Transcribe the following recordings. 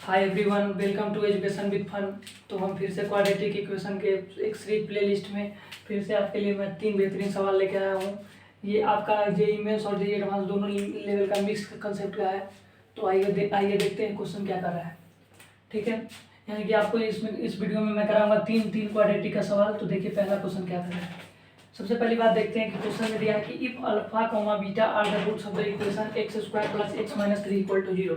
Hi everyone, welcome to education with fun. तो हम फिर से क्वाड्रेटिक इक्वेशन के एक सीरीज प्लेलिस्ट में फिर से आपके लिए मैं 3 बेहतरीन सवाल लेके आया हूँ। ये आपका जेईई मेंस और जेईई एडवांस दोनों लेवल का मिक्स कंसेप्ट का है। तो आइए देखते हैं क्वेश्चन क्या कर रहा है। ठीक है, यानी कि आपको इस वीडियो में मैं कराऊंगा तीन क्वाड्रेटिक का सवाल। तो देखिए पहला क्वेश्चन क्या कर रहा है। सबसे पहली बात देखते हैं कि क्वेश्चन में दिया है कि if alpha comma beta are the roots of the equation x square plus x minus 3 equal to 0।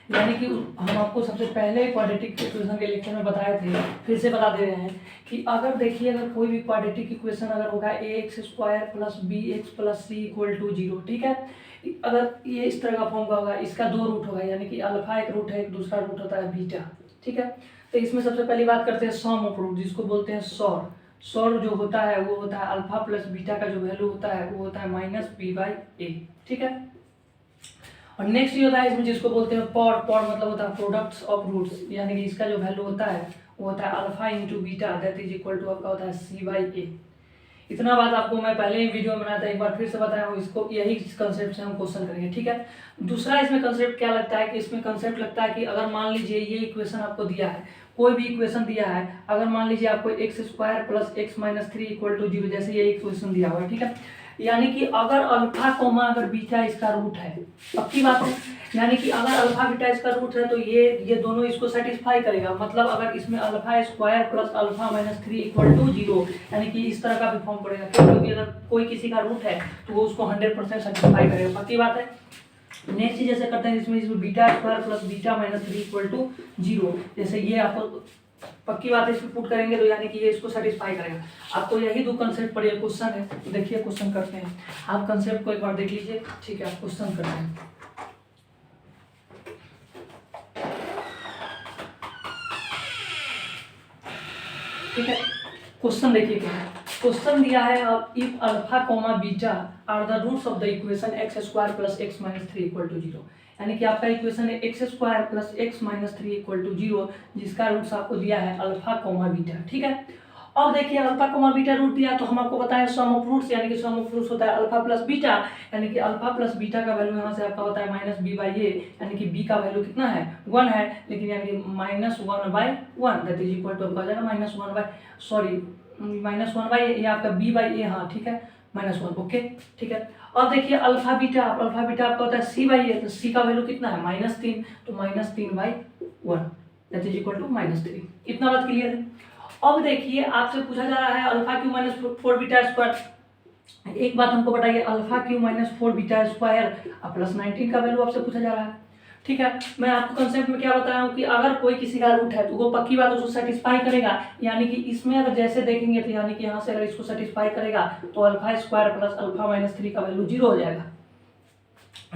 यानी कि हम आपको सबसे पहले क्वाड्रेटिक इक्वेशन के लेक्चर में बताए थे, फिर से बता दे रहे हैं कि अगर देखिए अगर कोई भी क्वाड्रेटिक इक्वेशन अगर होगा a x square plus b x plus c equal to 0, ठीक है। अगर ये इस तरह का फॉर्म का होगा, इसका 2 रूट होगा, यानी कि अल्फा एक रूट है, एक दूसरा रूट होता है बीटा, ठीक है। तो इसमें सबसे पहली बात करते हैं सम ऑफ रूट, जिसको बोलते हैं सॉर। सॉर जो होता है वो होता है अल्फा प्लस बीटा का जो वैल्यू होता है वो होता है माइनस बी बाई ए, ठीक है। और नेक्स्ट ये होता है इसमें जिसको बोलते हैं पॉर। पॉर मतलब होता है प्रोडक्ट्स ऑफ रूट्स, यानी कि इसका जो वैल्यू होता है वो होता है alpha into beta, that is equal to आपका होता है सी बाई ए। इतना बात आपको मैं पहले ही वीडियो में बनाया था, एक बार फिर से बताया हूँ। इसको यही कंसेप्ट से हम क्वेश्चन करेंगे, ठीक है। दूसरा इसमें कंसेप्ट क्या लगता है कि इसमें कंसेप्ट लगता है कि अगर मान लीजिए ये इक्वेशन आपको दिया है, कोई भी इक्वेशन दिया है, अगर मान लीजिए आपको x square plus x minus 3 equal to 0 जैसे ये इक्वेशन दिया हुआ है, ठीक है। यानी कि अगर अल्फा कोमा अगर बीटा इसका रूट है, पक्की बात है, यानी कि अगर अल्फा बीटा इसका रूट है तो ये दोनों इसको सेटिस्फाई करेगा। मतलब अगर इसमें alpha square plus alpha minus 3 equal to 0, यानी कि इस तरह का भी फॉर्म पड़ेगा, क्योंकि अगर कोई किसी का रूट है तो वो उसको 100% सेटिस्फाई करेगा, पक्की बात है। नेक्स्ट जैसे करते हैं इसमें beta square plus beta minus 3 equal to 0, जैसे ये आपको पक्की बात है, इसको पुट करेंगे तो यानी कि ये इसको सेटिस्फाई करेगा। आपको यही दो कंसेप्ट पर ये क्वेश्चन है, तो देखिए क्वेश्चन करते हैं। आप कंसेप्ट को एक बार देख लीजिए, ठीक है। आप क्वेश्चन करते हैं, ठीक है। क्वेश्चन देखिए क्या है। क्वेश्चन दिया है if alpha comma beta are the roots of the equation x square plus x minus 3 equal to 0, यानी कि आपका इक्वेशन है x square plus x minus 3 equal to 0, जिसका रूट्स आपको दिया है अल्फा कोमा बीटा, ठीक है। अब देखिए अल्फा कोमा बीटा रूट दिया तो हम आपको बताया सम ऑफ रूट्स, यानी कि सम ऑफ रूट्स होता है अल्फा प्लस बीटा, यानी कि अल्फा प्लस बीटा का वैल्यू यहाँ से आपका होता है माइनस बी बाई ए, यानी कि बी का वैल्यू कितना है 1 है, लेकिन यानी कि minus 1 by 1 that is equal to आपका हो जाएगा माइनस 1 बाई ये आपका बी बाई ए, हाँ ठीक है, -1, ओके ठीक है। अब देखिए अल्फा बीटा आपका होता है सी बाई ए, तो सी का वैल्यू कितना है -3, तो -3 by 1 that is equal to -3। इतना बात क्लियर है। अब देखिए आपसे पूछा जा रहा है alpha Q minus 4 beta square. एक बात हमको बताइए, alpha Q minus 4 beta square plus 19 का वैल्यू आपसे पूछा जा रहा है, ठीक है। मैं आपको कंसेप्ट में क्या बताया हूँ कि अगर कोई किसी का रूट है तो वो पक्की बात उसको सेटिस्फाई करेगा, यानी कि इसमें अगर जैसे देखेंगे तो यानी कि यहाँ से अगर इसको सेटिस्फाई करेगा तो alpha square plus alpha minus 3 का वैल्यू 0 हो जाएगा,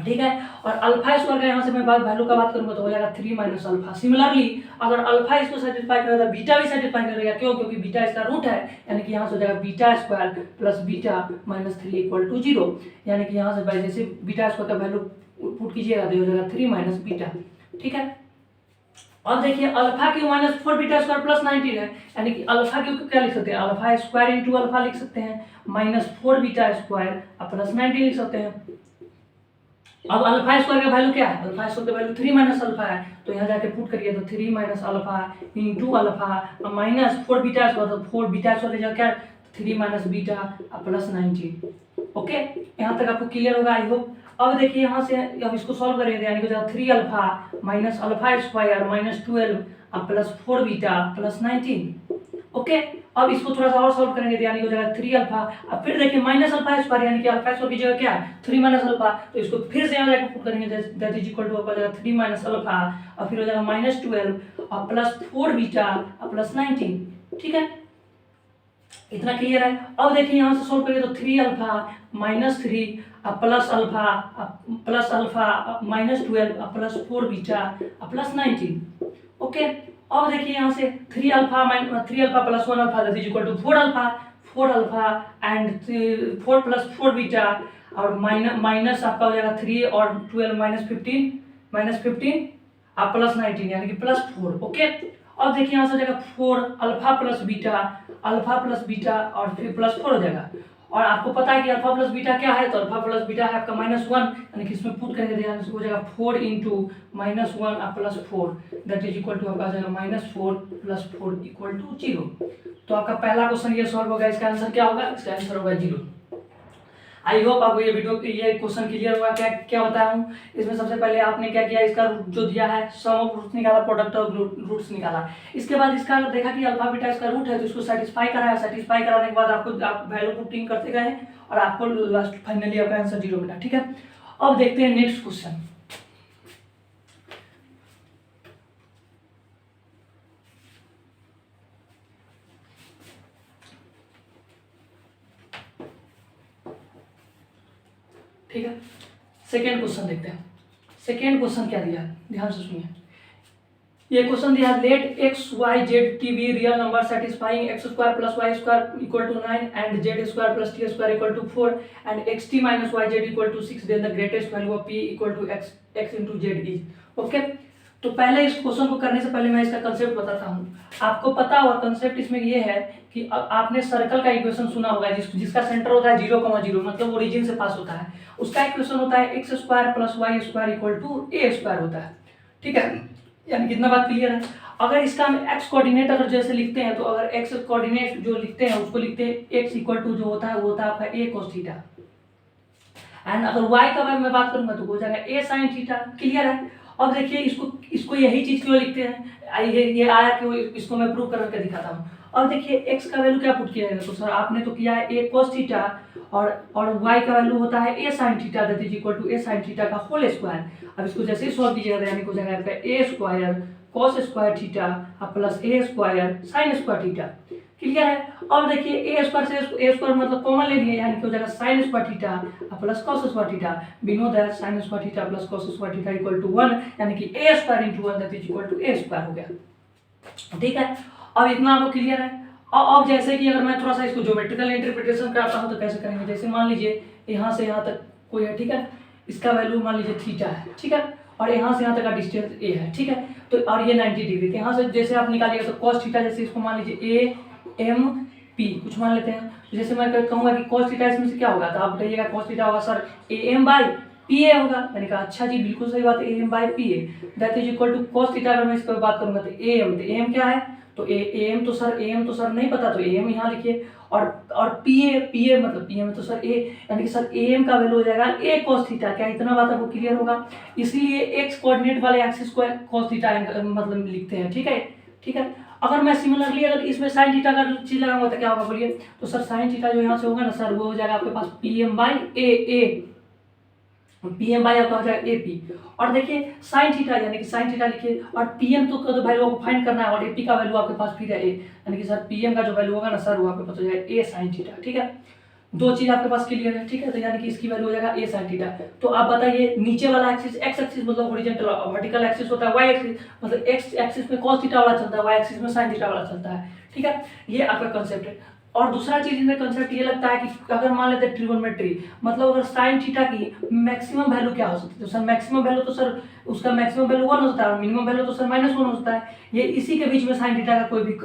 ठीक है। और अल्फा स्क्वायर का यहाँ से मैं वैल्यू का बात करूंगा तो हो जाएगा 3 माइनस अल्फा। सिमिलरली अगर अल्फा इसको सेटिस्फाई करेगा तो बीटा भी सेटिस्फाई करेगा, क्यों? क्योंकि बीटा इसका रूट है, यानी कि यहाँ से हो जाएगा beta square plus beta minus 3 equal to 0, यानी कि यहाँ से जैसे बीटा स्क्वायर का वैल्यू पुट कीजिएगा तो हो जाएगा 3 माइनस बीटा, ठीक है। और देखिए alpha Q minus 4 beta square plus 19 है, यानी कि अल्फा क्यू को क्या लिख सकते हैं, अल्फा स्क्वायर इंटू अल्फा लिख सकते हैं, माइनस 4 बीटा स्क्वायर प्लस 19 लिख सकते हैं। अब अल्फा स्क्वायर का वैल्यू क्या है, अल्फा स्क्वायर का वैल्यू 3 माइनस अल्फा है, तो यहाँ जाके पुट करिए तो 3 minus alpha into alpha minus 4 beta square, तो 4 बीटा स्क्वायर जगह क्या 3 माइनस बीटा प्लस 19, ओके। यहाँ तक आपको क्लियर होगा आई होप। अब देखिए यहाँ से अब इसको सॉल्व करेंगे, यानी कि 3 alpha minus alpha square minus 12 plus 4 beta plus 19, okay. अब इसको थोड़ा सा और सॉल्व करेंगे तो यानी हो जाएगा 3 अल्फा, अब फिर देखिए माइनस अल्फा स्क्वायर, यानी कि अल्फा स्क्वायर की जगह क्या है 3 माइनस अल्फा, तो इसको फिर से यहाँ जाकर पुट करेंगे दैट इज इक्वल टू आपका हो जाएगा 3 माइनस अल्फा और फिर हो जाएगा -12 और प्लस 4 बीटा प्लस 19, ठीक है। इतना क्लियर है। अब देखिए यहाँ से सॉल्व करेंगे तो 3 alpha minus 3 plus alpha minus 12 plus 4 beta plus 19, okay. अब देखिए यहाँ से 3 alpha plus 1 alpha that is equal to 4 alpha and 4 plus 4 beta और माइनस आपका हो जाएगा 3 और 12 -15 आप प्लस 19 यानी कि प्लस 4, ओके। अब देखिए यहाँ से हो जाएगा 4 अल्फा प्लस बीटा और फिर प्लस 4 हो जाएगा। और आपको पता है कि अल्फा प्लस बीटा क्या है, तो अल्फा प्लस बीटा है आपका -1, यानी कि इसमें पुट करेंगे तो हो जाएगा 4 into -1 plus 4 that is equal to आपका आ जाएगा -4 प्लस 4 इक्वल टू 0। तो आपका पहला क्वेश्चन ये सॉल्व होगा। इसका आंसर क्या होगा? इसका आंसर होगा 0। आई होप आपको ये क्वेश्चन क्लियर हुआ। क्या क्या बताया हूँ इसमें? सबसे पहले आपने क्या किया, इसका जो दिया है सम ऑफ रूट्स निकाला, प्रोडक्ट ऑफ रूट्स निकाला। इसके बाद इसका देखा कि अल्फा बीटा इसका रूट है तो इसको सेटिस्फाई कराया। सेटिस्फाई कराने के बाद आपको आप वैल्यू पुटिंग करते गए और आपको लास्ट फाइनली आपका आंसर 0 मिला। ठीक है, अब देखते हैं नेक्स्ट क्वेश्चन। ठीक है, सेकेंड क्वेश्चन देखते हैं। सेकेंड क्वेश्चन क्या दिया है, ध्यान से सुनिए। ये क्वेश्चन दिया है let x y z t be real number satisfying x square plus y square equal to 9 and z square plus t square equal to 4 and x t minus y z equal to 6 then the greatest value of p equal to x into z is. Okay, तो पहले इस question को करने से पहले मैं इसका concept बताता हूँ। आपको पता होगा कंसेप्ट इसमें ये है कि आपने सर्कल का इक्वेशन सुना होगा जिसका सेंटर होता है 0,0, मतलब ओरिजिन से पास होता है। उसका इक्वेशन होता है x square plus y square equal to a square होता है। ठीक है, यानी कितना बात क्लियर है? अगर इसका हम एक्स कोऑर्डिनेट अगर जैसे लिखते हैं तो अगर एक्स कोऑर्डिनेट जो लिखते हैं उसको लिखते हैं एक्स इक्वल टू जो होता है वो होता है आपका ए कोस थीटा, एंड अगर वाई का मैं बात करूंगा तो हो जाएगा ए साइन थीटा। क्लियर है? अब देखिए इसको यही चीज क्यों लिखते हैं, ये आया क्यों, इसको मैं प्रूव करके दिखाता हूँ। अब देखिए एक्स का वैल्यू क्या पुट किया है, तो सर आपने तो किया है ए कोस थीटा और वाई का वैल्यू होता है a sine theta that is equal to a sine theta का होल स्क्वायर। अब इसको जैसे ही सॉल्व कीजिएगा यानी हो जाएगा आपका a square cos square theta plus a square sine square theta. Clear है? अब देखिए ए स्क्वायर से ए स्क्वायर मतलब कॉमन ले लिए, यानी कि हो जाएगा sine square theta plus cos square theta. We know that sine square theta plus cos square theta equal to 1, यानी कि a square into 1 that is equal to a square हो गया। ठीक है, अब इतना आपको क्लियर है। अब जैसे कि अगर मैं थोड़ा सा इसको ज्योमेट्रिकल इंटरप्रिटेशन करता हूँ तो कैसे करेंगे, जैसे मान लीजिए यहाँ से यहाँ तक कोई है, ठीक है, इसका वैल्यू मान लीजिए थीटा है, ठीक है, और यहाँ से यहाँ तक का डिस्टेंस ए है, ठीक है, तो और ये 90 डिग्री, यहाँ से जैसे आप निकालिएगा तो कॉस थीटा, जैसे इसको मान लीजिए ए एम पी कुछ मान लेते हैं, जैसे मैं कहूँगा कि कॉस थीटा इसमें से क्या होगा, तो आप बताइएगा कॉस थीटा होगा sir A M by P A होगा। मैंने कहा अच्छा जी बिल्कुल सही बात है, A M by P A that is equal to cos theta. अगर मैं इस पर बात करूँगा तो ए एम क्या है, तो ए एम तो सर नहीं पता, तो ए एम यहाँ लिखिए, और पी ए मतलब पी एम तो सर ए, यानी कि सर ए एम का वैल्यू हो जाएगा ए कॉस थीटा। क्या इतना बात आपको क्लियर होगा? इसीलिए एक्स कोऑर्डिनेट वाले एक्सिस को कॉस थीटा मतलब लिखते हैं। ठीक है, ठीक है। अगर मैं सिमिलरली अगर इसमें साइन थीटा का चीज लगाऊंगा तो क्या होगा बोलिए, तो सर साइन थीटा जो यहाँ से होगा ना सर वो हो जाएगा आपके पास P M by a P M by आपका हो जाएगा ए पी, और देखिए साइन थीटा यानी कि साइन थीटा लिखिए, और पी एम तो वैल्यू आपको फाइंड करना है, और ए पी का वैल्यू आपके पास फिर है ए, यानी कि सर पी एम का जो वैल्यू होगा ना सर वो आपके पास हो जाएगा ए साइन थीटा। ठीक है, दो चीज आपके पास क्लियर है। ठीक है, तो यानी कि इसकी वैल्यू हो जाएगा ए साइन थीटा। तो आप बताइए नीचे वाला एक्सिस एक्स एक्सिस मतलब हॉरिजॉन्टल, वर्टिकल एक्सिस होता है वाई एक्सिस, मतलब एक्स एक्सिस में cos थीटा वाला चलता है, वाई एक्सिस में sin थीटा वाला चलता है। ठीक है, ये आपका कंसेप्ट है। और दूसरा चीज इसमें कंसेप्ट ये लगता है कि अगर मान लेते हैं ट्रिगोनोमेट्री, मतलब अगर sin थीटा की मैक्सिमम वैल्यू क्या हो सकती है, तो सर मैक्सिमम वैल्यू तो सर उसका मैक्सिमम वैल्यू 1 होता है और मिनिमम वैल्यू तो सर -1 होता है। ये इसी के बीच में sin थीटा का कोई भी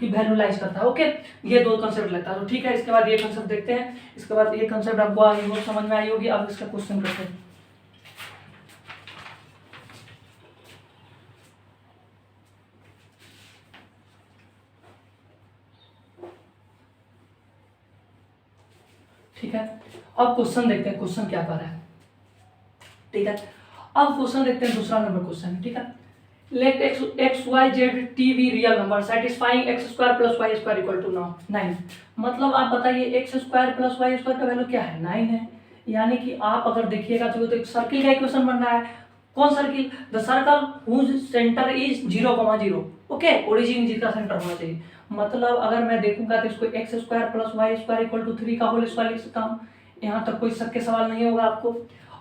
की वैल्यू लाइज करता है। ओके, ये दो कंसेप्ट लगता है। तो ठीक है, इसके बाद ये कंसेप्ट देखते हैं, इसके बाद ये कंसेप्ट आपको आगे बहुत समझ में आई होगी। अब इसका क्वेश्चन करते हैं। ठीक है, अब क्वेश्चन देखते हैं क्वेश्चन क्या कर रहा है। ठीक है, अब क्वेश्चन देखते हैं दूसरा नंबर क्वेश्चन। ठीक है, let x y z t be real number satisfying x square plus y square equal to 9। मतलब आप बताइए x square plus y square का वैल्यू क्या है, 9 है। यानी कि आप अगर देखिएगा तो एक सर्किल का इक्वेशन बन रहा है। कौन circle? The circle whose centre is 0,0। Okay, origin जिसका सेंटर होना चाहिए। मतलब अगर मैं देखूंगा तो इसको x square plus y square equal to 3 का होल स्क्वायर लिख सकता हूँ। यहाँ तक कोई शक के सवाल नहीं होगा आपको।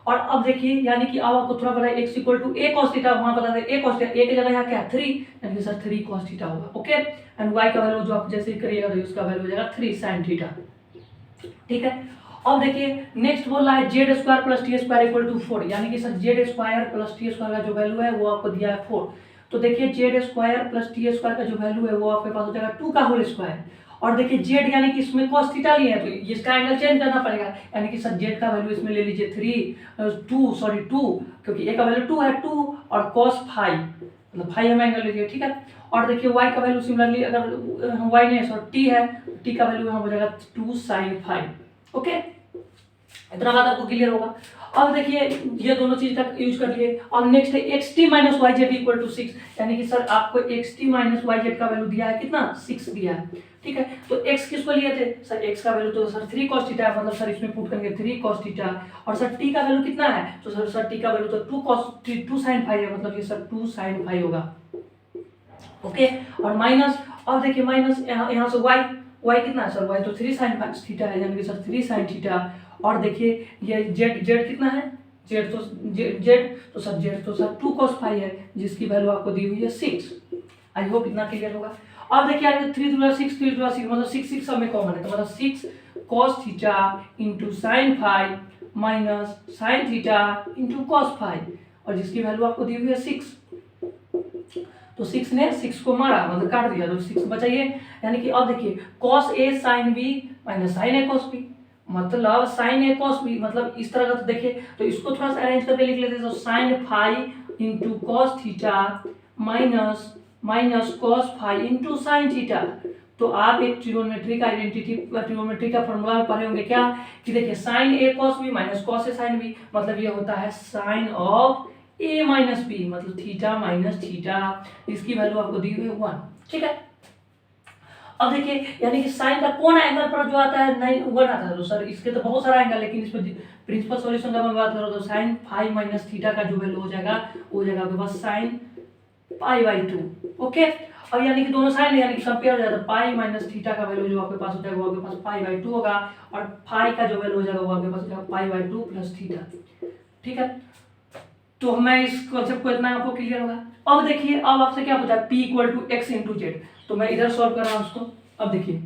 और अब देखिए, यानी कि अब आपको थोड़ा पता है x equal to a cos theta, वहां पता है ए कॉस थीटा, ए की जगह यहाँ क्या है 3, यानी कि सर 3 कॉस थीटा होगा। ओके, एंड वाई का वैल्यू जो आप जैसे ही करिएगा तो उसका वैल्यू हो जाएगा 3 साइन थीटा। ठीक है, अब देखिए नेक्स्ट बोल रहा है z square plus t square equal to 4, यानी कि sir z square plus t square का जो वैल्यू है वो आपको दिया है 4। तो देखिए Z square plus t square का जो वैल्यू है वो आपके पास हो जाएगा 2 का होल स्क्वायर, और देखिए जेड यानी कि इसमें cos थीटा लिए हैं तो इसका एंगल चेंज करना पड़ेगा, यानी कि सर जेड का वैल्यू इसमें ले लीजिए 2, क्योंकि ए का वैल्यू 2 है, 2 और cos फाई मतलब फाई हम एंगल लीजिए, ठीक है। और देखिए y का वैल्यू सिमिलरली अगर y नहीं सॉरी t है, t का वैल्यू यहाँ हो जाएगा 2 sin फाई। ओके, इतना बात आपको क्लियर होगा। अब देखिए ये दोनों चीज का यूज कर लिए। अब नेक्स्ट है xt minus y z equal to 6, यानी कि सर आपको xt माइनस वाई जेड का वैल्यू दिया है कितना, 6 दिया है, ठीक है। तो x किसको लिए थे सर, x का वैल्यू तो सर 3 cos थीटा है, मतलब सर इसमें पुट करेंगे 3 cos थीटा, और सर t का वैल्यू कितना है, तो सर t का वैल्यू तो 2 sin फाई है, मतलब ये सर 2 sin फाई होगा। ओके, और माइनस, और देखिए माइनस यहाँ से y कितना है सर, y तो 3 sin थीटा है, यानी कि सर 3 sin थीटा। और देखिए ये z कितना है, z तो सर 2 cos फाई है, जिसकी वैल्यू आपको दी हुई है 6। आई होप इतना क्लियर होगा। अब देखिए आगे 3 2 6 3 2 6 मतलब 6 सब में कॉमन है, तो मतलब 6 cos theta into sine phi minus sine theta into cos phi, और जिसकी वैल्यू आपको दी हुई है 6। तो 6 ने 6 को मारा मतलब काट दिया, तो 6 बचा ये, यानी कि अब देखिए cos a sin b minus sin a cos b, मतलब sin a cos b, मतलब इस तरह का। तो देखिए तो इसको थोड़ा सा अरेंज करके लिख लेते हैं, तो sin phi into cos theta minus cos phi into sin theta. तो आप एक ट्रिग्नोमेट्री का फॉर्मूला में पढ़े होंगे क्या, कि देखिए sin a cos b minus cos a sin b, मतलब ये होता है sin of a minus b, मतलब थीटा माइनस थीटा, इसकी वैल्यू आपको दी हुई है 1, ठीक है। अब देखिए यानी कि साइन का कौन एंगल पर जो आता है 1 आता है, तो सर इसके तो बहुत सारा एंगल, लेकिन इसमें प्रिंसिपल सॉल्यूशन का मैं बात करूँ तो साइन फाई माइनस थीटा का जो वैल्यू हो जाएगा वो हो जाएगा आपके पास साइन पाई बाई 2। ओके, अब यानी कि दोनों साइन यानी कि कंपेयर हो जाता है, पाई माइनस थीटा का वैल्यू जो आपके पास हो जाएगा वो आपके पास पाई बाई 2 होगा, और फाई का जो वैल्यू हो जाएगा वो आपके पास हो जाएगा पाई बाई 2 प्लस थीटा, ठीक है। तो मैं इस कॉन्सेप्ट को इतना आपको क्लियर होगा। अब देखिए अब आपसे क्या पूछा, p equal to x into z, तो मैं इधर सॉल्व कर रहा हूँ उसको। अब देखिए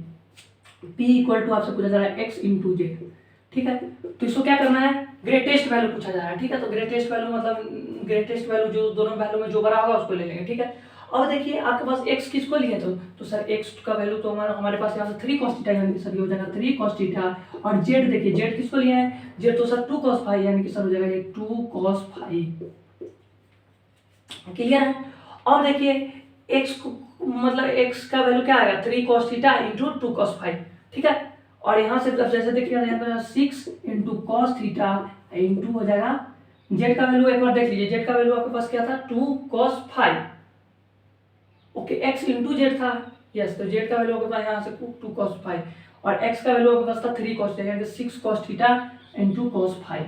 p इक्वल टू आपसे पूछा जा रहा है x इंटू जेड, ठीक है। तो इसको क्या करना है, ग्रेटेस्ट वैल्यू पूछा जा रहा है, ठीक है। तो ग्रेटेस्ट वैल्यू मतलब ग्रेटेस्ट वैल्यू जो दोनों वैल्यू में जो बड़ा होगा उसको ले लेंगे, ठीक है। अब देखिए आपके पास x किसको लिए, तो सर x का वैल्यू तो हमारे पास यहाँ से 3 cos थीटा, यानी कि सर ये हो जाएगा 3 cos थीटा, और z देखिए z किसको लिए हैं, z तो सर 2 cos फाई, यानी कि सर हो जाएगा ये 2 cos फाई, क्लियर है। और देखिए x को मतलब x का वैल्यू क्या आएगा, 3 cos theta into 2 cos phi, ठीक है। और यहाँ से जैसे देखिए यहाँ पर 6 इंटू cos थीटा इंटू हो जाएगा z का वैल्यू, एक बार देख लीजिए z का वैल्यू आपके पास क्या था 2 cos phi, okay, x into z था, यस, तो z का वैल्यू आपके पास यहाँ से 2 cos फाई, और x का वैल्यू आपके पास था 3 cos थीटा, यानी 6 cos theta into cos phi.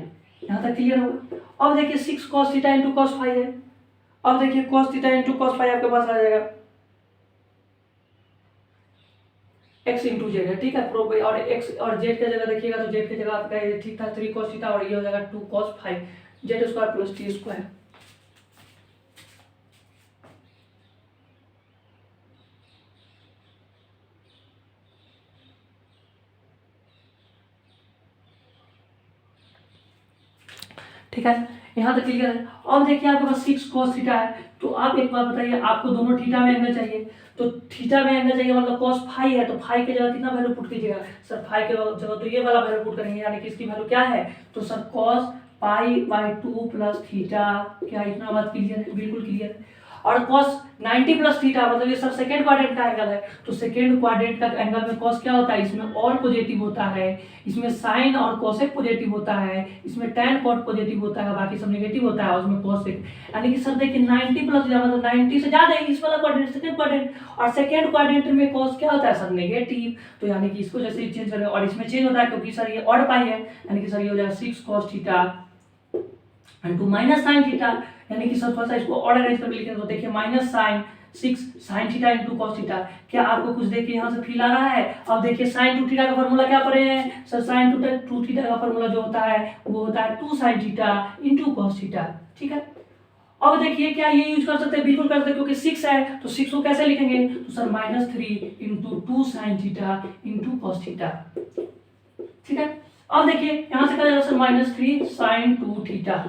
यहाँ तक क्लियर होगा। अब देखिए 6 cos theta into cos phi है, अब देखिए cos theta into cos phi आपके पास आ जाएगा x इंटू जेड है, ठीक है। और x और z की जगह देखिएगा तो z की जगह आपका ये ठीक था 3 cos थीटा, और ये हो जाएगा 2 cos phi, z square plus t square. ठीक है, यहाँ तक क्लियर है। अब देखिए आपके पास 6 cos थीटा है, तो आप एक बात बताइए, आपको दोनों थीटा में एंगल चाहिए, तो थीटा में एंगल चाहिए मतलब cos फाई है, तो फाई की जगह कितना वैल्यू पुट कीजिएगा, सर फाई के जगह तो ये वाला वैल्यू पुट करेंगे, यानी कि इसकी वैल्यू क्या है, तो sir cos pi by 2 plus theta, क्या इतना बात क्लियर है, बिल्कुल क्लियर है। और cos 90 प्लस थीटा मतलब ये सब सेकेंड क्वाड्रेंट का एंगल है, तो सेकेंड क्वाड्रेंट का एंगल में cos क्या होता है, इसमें और पॉजिटिव होता है, इसमें साइन और कोसेक पॉजिटिव होता है, इसमें tan cot पॉजिटिव होता है, बाकी सब नेगेटिव होता है, और उसमें कोसेक, यानी कि सर देखिए 90 प्लस मतलब 90 से ज्यादा है इस वाला क्वाड्रेंट सेकंड क्वाड्रेंट, और सेकंड क्वाड्रेंट में cos क्या होता है सर, नेगेटिव, तो यानी कि इसको जैसे चेंज करें और इसमें चेंज होता है, क्योंकि सर ये ऑड पाई है, यानी कि सर ये हो जाएगा 6 cos theta into minus sine theta, यानी कि सर थोड़ा सा इसको और अरेंज करके लिखें तो देखिए minus sine 6 sin theta into cos theta. क्या आपको कुछ देखिए यहाँ से फील आ रहा है, अब देखिए sin 2 थीटा का फॉर्मूला क्या पढ़े हैं सर, sin 2 थीटा का फॉर्मूला जो होता है वो होता है 2 sin theta into cos theta, ठीक है। अब देखिए क्या ये यूज कर सकते हैं, बिल्कुल कर सकते हैं, क्योंकि 6 है तो 6 को कैसे लिखेंगे, तो sir -3 into 2 sin theta into cos theta, ठीक है। अब देखिए यहाँ से क्या जाएगा सर -3 sin 2 थीटा,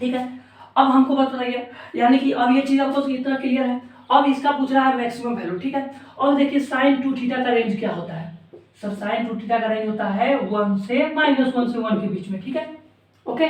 ठीक है। अब हमको बात बताइए, यानी कि अब ये चीज आपको इतना क्लियर है। अब इसका पूछ रहा है मैक्सिमम वैल्यू, ठीक है। और देखिए साइन 2 थीटा का रेंज क्या होता है सर, साइन 2 थीटा का रेंज होता है 1 से -1 से 1 के बीच में, ठीक है, ओके।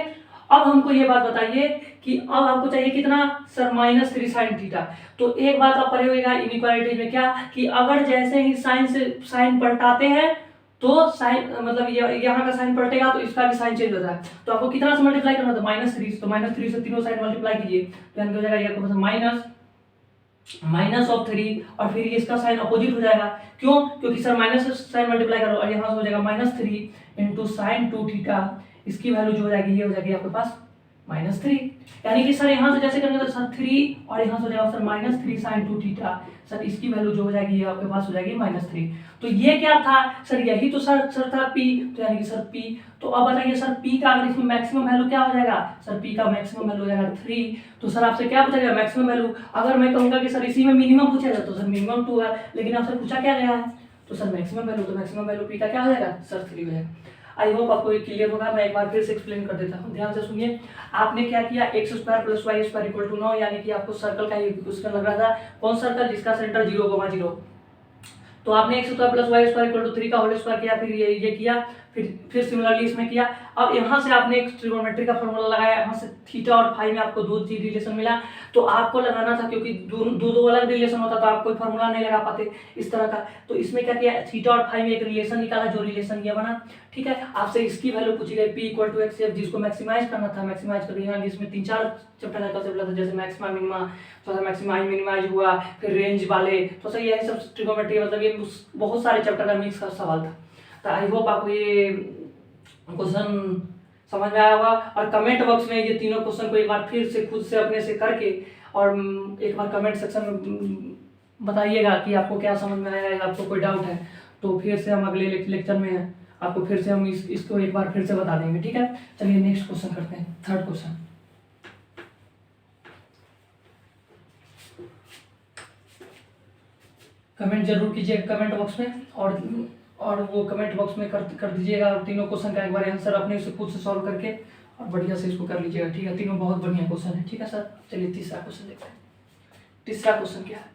अब हमको ये बात बताइए कि अब आपको चाहिए कितना सर, -3 साइन थीटा। तो एक बात आप पढ़े होगा इनइक्वालिटी में क्या, कि अगर जैसे ही साइन से साइन पलटाते हैं तो साइन मतलब यहाँ का साइन पलटेगा तो इसका भी साइन चेंज होता है। तो आपको कितना से मल्टीप्लाई करना था, -3, तो -3 से तीनों साइन मल्टीप्लाई कीजिए तो यानी हो जाएगा ये आपको -3 और फिर इसका साइन अपोजिट हो जाएगा। क्यों, क्योंकि सर माइनस साइन मल्टीप्लाई करो और यहाँ से हो जाएगा -3 इंटू साइन 2 थीटा, इसकी वैल्यू जो हो जाएगी ये हो जाएगी आपके पास -3। यानी कि सर यहाँ से जैसे करेंगे तो सर 3 और यहाँ से हो जाएगा सर -3 साइन 2 थीटा, सर इसकी वैल्यू जो हो जाएगी ये आपके पास हो जाएगी -3। तो ये क्या था सर, यही तो सर था P, तो यानी कि सर P। तो अब बताइए सर P का अगर इसमें मैक्सिमम वैल्यू क्या हो जाएगा सर, P का मैक्सिमम वैल्यू हो जाएगा 3। तो सर आपसे क्या पूछा गया मैक्सिमम वैल्यू, अगर मैं कहूँगा कि सर इसी में मिनिमम पूछा जाए तो सर मिनिमम 2 है, लेकिन आपसे पूछा क्या गया है तो सर मैक्सिमम वैल्यू, तो मैक्सिमम वैल्यू P का क्या हो जाएगा सर 3 हो जाएगा। आई होप आपको ये क्लियर होगा, मैं एक बार फिर से एक्सप्लेन कर देता हूँ, ध्यान से सुनिए। आपने क्या किया, x² + y² = 9, यानी कि आपको सर्कल का ये क्वेश्चन लग रहा था, कौन सर्कल जिसका सेंटर 0, 0। तो आपने x² + y² = 3 का होल स्क्वायर किया, फिर ये किया, फिर सिमिलरली इसमें किया। अब यहाँ से आपने एक ट्रिगोनोमेट्री का फॉर्मूला लगाया, यहाँ से थीटा और फाई में आपको 2 चीज रिलेशन मिला, तो आपको लगाना था, क्योंकि दो अलग रिलेशन होता तो आप कोई फॉर्मूला नहीं लगा पाते इस तरह का। तो इसमें क्या किया, थीटा और फाई में एक रिलेशन निकाला, जो रिलेशन ये बना, ठीक है। आपसे इसकी वैल्यू पूछी गई P = x, जिसको मैक्सिमाइज करना था, मैक्सिमाइज कर दिया। इसमें 3-4 चैप्टर का कंसेप्ट था, जैसे मैक्सिमा मिनिमा, तो मैक्सिमा मिनिमाइज हुआ, फिर रेंज वाले, तो सर यही सब ट्रिगोनोमेट्री, मतलब ये बहुत सारे चैप्टर का मिक्स का सवाल था। तो आई होप आपको ये क्वेश्चन समझ में आया होगा, और कमेंट बॉक्स में ये तीनों क्वेश्चन को एक बार फिर से खुद से अपने से करके और एक बार कमेंट सेक्शन में बताइएगा कि आपको क्या समझ में आया है, आपको कोई डाउट है तो फिर से हम अगले लेक्चर में आपको फिर से हम इसको एक बार फिर से बता देंगे, ठीक है। चलिए नेक्स्ट क्वेश्चन करते हैं, थर्ड क्वेश्चन। कमेंट जरूर कीजिएगा कमेंट बॉक्स में, और वो कमेंट बॉक्स में कर दीजिएगा तीनों क्वेश्चन का एक बार आंसर अपने से खुद से सॉल्व करके और बढ़िया से इसको कर लीजिएगा, ठीक है। तीनों बहुत बढ़िया क्वेश्चन है, ठीक है सर। चलिए तीसरा क्वेश्चन देखते हैं। तीसरा क्वेश्चन क्या है,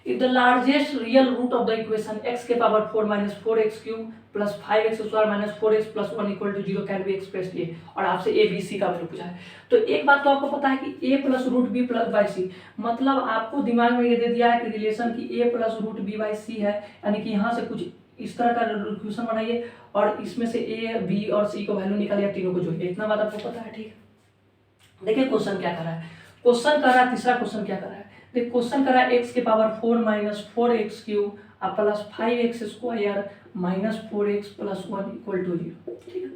if the largest real root of the equation x के power 4 - 4x³ + 5x² - 4x + 1 = 0 can be expressed ये, और आपसे a b c का वैल्यू पूछा है। तो एक बात तो आपको पता है कि a + √b + c, मतलब आपको दिमाग में ये दे दिया है कि रिलेशन की a + √b/c है, यानी कि यहाँ से कुछ इस तरह का क्वेश्चन बनाइए और इसमें से a b और c को वैल्यू निकालिए, तीनों को जोड़िए, इतना बात आपको पता है, ठीक है। देखिए क्वेश्चन क्या कर रहा है, क्वेश्चन कर रहा है, तीसरा क्वेश्चन क्या कर रहा है, देखिए क्वेश्चन कर रहा है x के पावर 4 - 4x³ + 5x² - 4x + 1 = 0, ठीक है।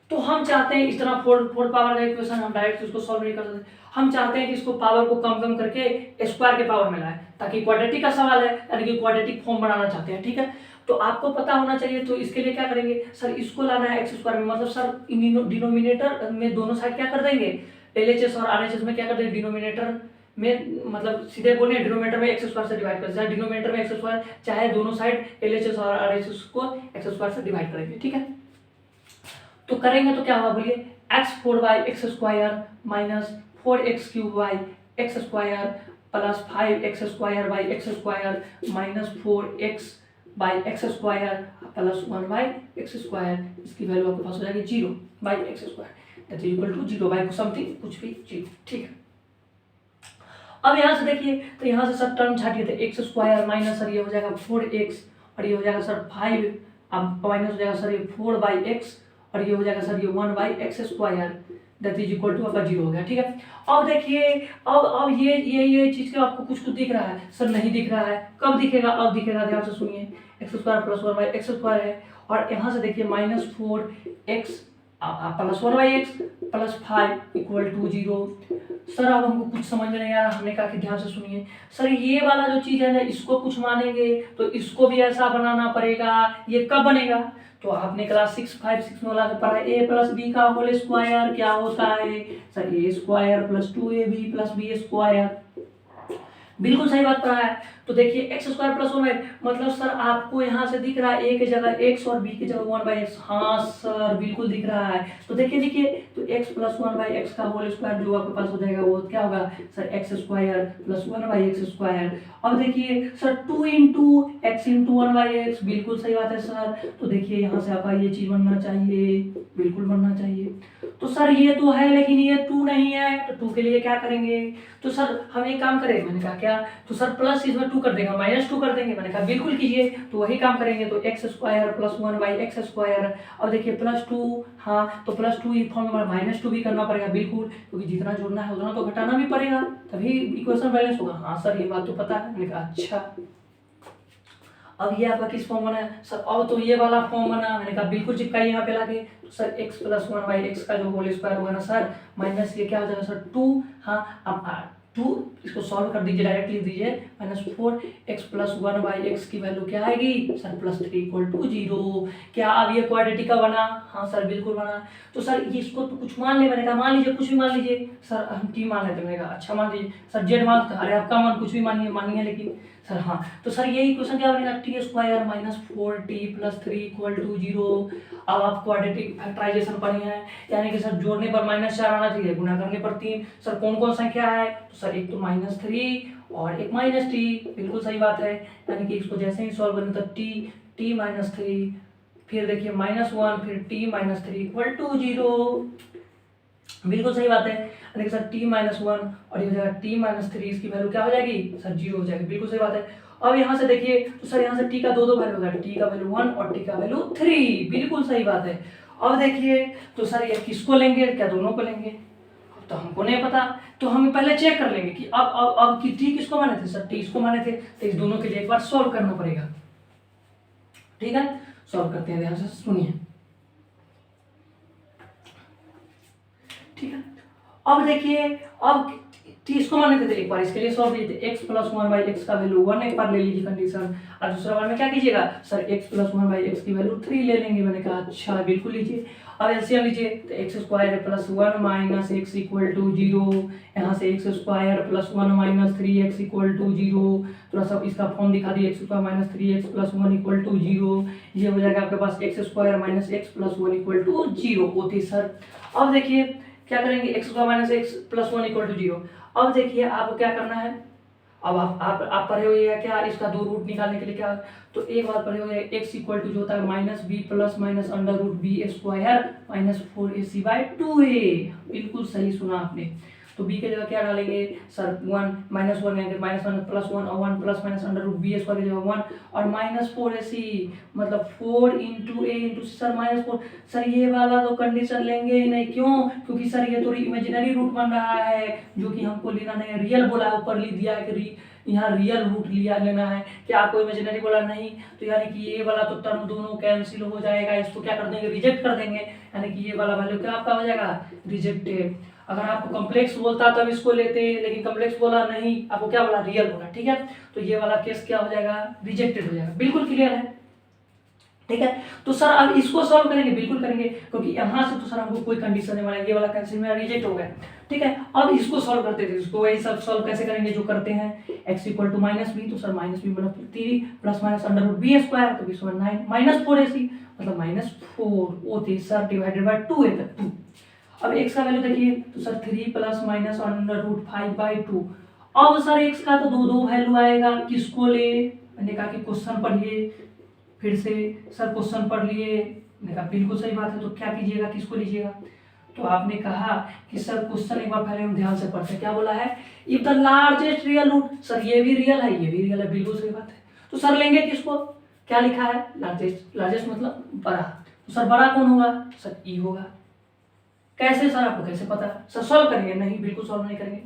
तो हम चाहते हैं इस तरह 4 पावर का इक्वेशन हम डायरेक्ट इसको सॉल्व नहीं कर सकते, हम चाहते हैं कि इसको पावर को कम करके स्क्वायर के पावर में लाए, ताकि क्वाड्रेटिक का सवाल है, यानी कि क्वाड्रेटिक फॉर्म बनाना चाहते हैं, ठीक है। तो आपको पता होना चाहिए, तो इसके लिए क्या करेंगे सर, इसको लाना है x² में, मतलब सर डिनोमिनेटर में दोनों साइड क्या कर देंगे, LHS और RHS में क्या कर देंगे, डिनोमिनेटर में, मतलब सीधे बोले डिनोमिनेटर में x² से डिवाइड कर, चाहे डिनोमिनेटर में x², चाहे दोनों साइड LHS और RHS को x² से डिवाइड करेंगे, ठीक है। तो करेंगे तो क्या होगा बोलिए, x4y x² - 4x3y x² + 5x² y x² - 4x by x² + 1 by x², इसकी वैल्यू आपके पास हो जाएगी 0 by x², that is equal to 0 by something कुछ भी 0, ठीक है। अब यहाँ से देखिए, तो यहाँ से सब टर्म छाटिए, तो x² माइनस सर ये हो जाएगा 4x और ये हो जाएगा सर 5, अब माइनस हो जाएगा सर ये 4/x और ये हो जाएगा सर ये 1/x², that is equal to आपका 0 हो गया, ठीक है। अब देखिए, अब ये चीज का आपको कुछ दिख रहा है सर, नहीं दिख रहा है, कब दिखेगा, अब दिखेगा, ध्यान से सुनिए, x² + 1/x² है, और यहाँ से देखिए -4x + 1/x + 5 = 0। सर अब हमको कुछ समझ में नहीं आ रहा, हमने कहा कि ध्यान से सुनिए सर, ये वाला जो चीज है ना, इसको कुछ मानेंगे तो इसको भी ऐसा बनाना पड़ेगा, ये कब बनेगा, तो आपने क्लास 6 में वाला पढ़ा a + b का होल स्क्वायर क्या होता है सर, a² + 2ab + b², बिल्कुल सही बात पढ़ा है। तो देखिए x square plus one by, मतलब सर आपको यहाँ से दिख रहा है ए की जगह एक्स और बी की जगह वन बाई एक्स। हाँ सर बिल्कुल दिख रहा है। तो देखिए देखिए, तो x plus one by x का होल स्क्वायर जो आपके पास हो जाएगा वो क्या होगा sir, x square plus one by x square. अब देखिए sir 2 into x into one by x, बिल्कुल सही बात है सर। तो देखिए यहाँ से आपका ये चीज बनना चाहिए, बिल्कुल बनना चाहिए। तो सर ये तो है लेकिन ये 2 नहीं है, तो 2 के लिए क्या करेंगे, तो सर हम एक काम करें, मैंने कहा क्या, तो सर प्लस इसमें 2 कर देंगे, -2 कर देंगे, मैंने कहा बिल्कुल कीजिए। तो वही काम करेंगे, तो x square plus one by x square. अब देखिए +2, हाँ तो +2 इस फॉर्म में -2 भी करना पड़ेगा बिल्कुल, क्योंकि जितना जोड़ना है उतना तो घटाना भी पड़ेगा, तभी इक्वेशन बैलेंस होगा। हाँ सर ये बात तो पता है। मैंने कहा अच्छा, अब ये आपका किस फॉर्म बना है सर, अब तो ये वाला फॉर्म बना। मैंने कहा बिल्कुल चिपकाइए यहाँ पे लाके। तो sir x plus one by x का जो होल स्क्वायर होगा ना सर, माइनस ये क्या हो जाएगा सर 2। हाँ अब 2 इसको सॉल्व कर दीजिए, डायरेक्ट लिख दीजिए -4 x plus one by x की वैल्यू क्या आएगी सर, +3 = 0। क्या अब ये क्वाड्रेटिक का बना? हाँ सर बिल्कुल बना। तो सर ये इसको तो कुछ मान ले, मैंने कहा मान लीजिए, कुछ भी मान लीजिए सर। हम टी मान लेते, मैंने कहा अच्छा मान लीजिए सर, जेड मान, अरे आपका मान कुछ भी मानिए लेकिन सर। हाँ तो सर ये इक्वेशन क्या बनेगा, टी स्क्वायर -4t + 3 = 0। अब आप क्वाड्रेटिक फैक्टराइजेशन पढ़े हैं, यानी कि सर जोड़ने पर -4 आना चाहिए, गुणा करने पर 3। सर कौन कौन संख्या है, तो सर एक तो -3 और एक -t, बिल्कुल सही बात है। यानी कि इसको जैसे ही सॉल्व करें तो t -3, फिर देखिए -1, फिर t -3 = 0, बिल्कुल सही बात है। यानी सर t-1 और ये हो जाएगा t-3, इसकी वैल्यू क्या हो जाएगी सर 0 हो जाएगी, बिल्कुल सही बात है। अब यहाँ से देखिए, तो सर यहाँ से t का दो वैल्यू होगा, t का वैल्यू 1 और t का वैल्यू 3, बिल्कुल सही बात है। अब देखिए तो सर ये किसको लेंगे, क्या दोनों को लेंगे, तो हमको नहीं पता, तो हम पहले चेक कर लेंगे कि अब कि t किसको माने थे सर, t इसको माने थे, तो इस दोनों के लिए एक बार सॉल्व करना पड़ेगा। ठीक है, सॉल्व करते हैं, ध्यान से सुनिए। ठीक है, अब देखिए, अब t इसको माने थे, एक बार इसके लिए सॉल्व कीजिए। X plus one by x का वैल्यू 1 एक बार ले लीजिए कंडीशन, और दूसरा बार में क्या कीजिएगा sir, x plus one by x की वैल्यू 3 ले लेंगे। मैंने कहा अच्छा, बिल्कुल लीजिए। अब एलसीएम लीजिए, तो x square plus 1 minus x equal to 0, यहाँ से x square plus 1 minus 3x equal to 0। थोड़ा सा इसका फॉर्म दिखा दिए, x square minus 3x plus 1 equal to 0। ये हो जाएगा आपके पास x square minus x plus 1 equal to 0 होती सर। अब देखिए क्या करेंगे, x square minus x plus 1 equal to 0। अब देखिए आपको क्या करना है, अब आप पढ़े हुए हैं क्या, इसका दो रूट निकालने के लिए क्या, तो एक बात पढ़े हुए हैं, x इक्वल टू जो होता है -b plus minus √b² minus 4ac/2a, बिल्कुल सही सुना आपने। तो b के जगह क्या डालेंगे सर, 1 -1 यानी -1 + 1 और 1 प्लस माइनस √b² की जगह 1 और -4ac, मतलब 4 × a सर -4। सर ये वाला तो कंडीशन लेंगे ही नहीं, क्यों, क्योंकि सर ये तो इमेजिनरी रूट बन रहा है, जो कि हमको लेना नहीं है। रियल बोला है, ऊपर लिख दिया है कि यहाँ रियल रूट लेना है, क्या आपको इमेजिनरी बोला नहीं, तो यानी कि ये वाला तो टर्म दोनों कैंसिल हो जाएगा, इसको क्या कर देंगे, रिजेक्ट कर देंगे। यानी कि ये वाला वैल्यू क्या आपका हो जाएगा, रिजेक्टेड। अगर आपको कॉम्प्लेक्स बोलता तब इसको लेते, लेकिन कॉम्प्लेक्स बोला नहीं, आपको क्या बोला, रियल बोला। ठीक है, तो ये वाला केस क्या हो जाएगा, रिजेक्टेड हो जाएगा। बिल्कुल क्लियर है, ठीक है। तो सर अब इसको सॉल्व करेंगे, बिल्कुल करेंगे, क्योंकि यहाँ से तो सर हमको कोई कंडीशन नहीं बनाएंगे, ये वाला कैंसिल में रिजेक्ट हो गया। ठीक है, अब इसको सॉल्व करते थे, इसको वही सब सॉल्व कैसे करेंगे जो करते हैं, x इक्वल टू -b, तो सर -b मतलब 3 प्लस माइनस √b², तो इसमें 9 -4ac मतलब -4 होती सर, डिवाइडेड बाय 2 है तक 2। अब x का वैल्यू देखिए, तो सर 3 प्लस माइनस √5/2। अब सर x का तो दो वैल्यू आएगा, किसको ले, मैंने कहा कि क्वेश्चन पढ़िए, फिर से सर क्वेश्चन पढ़ लिए, मैंने कहा बिल्कुल सही बात है। तो क्या कीजिएगा, किसको लीजिएगा, तो आपने कहा कि सर क्वेश्चन एक बार पहले हम ध्यान से पढ़ते हैं, क्या बोला है, if the largest real root, sir ये भी रियल है, ये भी रियल है, बिल्कुल सही बात है। तो सर लेंगे किसको, क्या लिखा है, लार्जेस्ट, लार्जेस्ट मतलब बड़ा, तो सर बड़ा कौन होगा, सर ई होगा। कैसे सर, आपको कैसे पता, सर सॉल्व करेंगे, नहीं बिल्कुल सॉल्व नहीं करेंगे,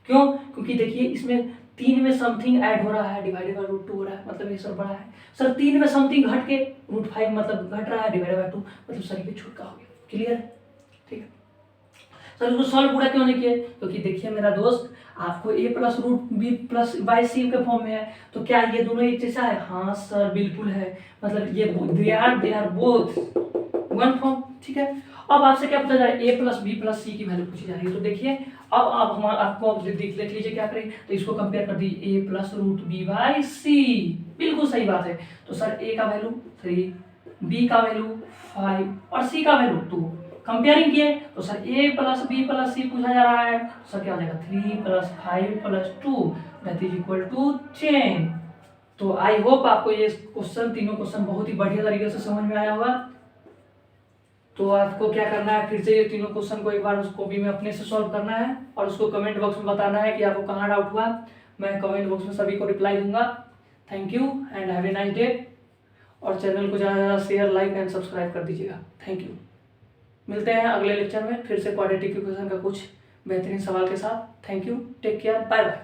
क्यों, क्योंकि देखिए इसमें 3 में समथिंग ऐड हो रहा है, डिवाइडेड बाय √2 हो रहा है, मतलब ये सर बड़ा है। सर 3 में समथिंग घट के √5 मतलब घट रहा है, डिवाइडेड बाय 2 मतलब सर ये छूट का हो गया। क्लियर है, ठीक है। सर इसको सॉल्व पूरा क्यों नहीं किए, क्योंकि देखिए मेरा दोस्त, आपको a प्लस √b+/c के फॉर्म में है, तो क्या ये दोनों एक जैसा है, हाँ सर बिल्कुल है, मतलब ये they are both one form. ठीक है, अब आपसे क्या पूछा जा रहा है, a प्लस बी प्लस सी की वैल्यू पूछी जा रही है। तो देखिए अब आप आपको अब देख लीजिए क्या करें, तो इसको कंपेयर कर दीजिए a plus root b by c, बिल्कुल सही बात है। तो सर a का वैल्यू 3, b का वैल्यू 5 और c का वैल्यू 2, कंपेयरिंग किए तो sir a plus b plus c पूछा जा रहा है, तो सर क्या हो जाएगा 3 plus 5 plus 2 that is equal to 10। तो आई होप आपको ये क्वेश्चन, तीनों क्वेश्चन बहुत ही बढ़िया तरीके से समझ में आया होगा। तो आपको क्या करना है, फिर से ये तीनों क्वेश्चन को एक बार उस कॉपी में अपने से सॉल्व करना है और उसको कमेंट बॉक्स में बताना है कि आपको कहाँ डाउट हुआ। मैं कमेंट बॉक्स में सभी को रिप्लाई दूंगा। Thank you and have a nice day. और चैनल को ज़्यादा से ज़्यादा शेयर, लाइक एंड सब्सक्राइब कर दीजिएगा। Thank you. मिलते हैं अगले लेक्चर में फिर से क्वाड्रेटिक इक्वेशन का कुछ बेहतरीन सवाल के साथ। Thank you, take care, bye bye.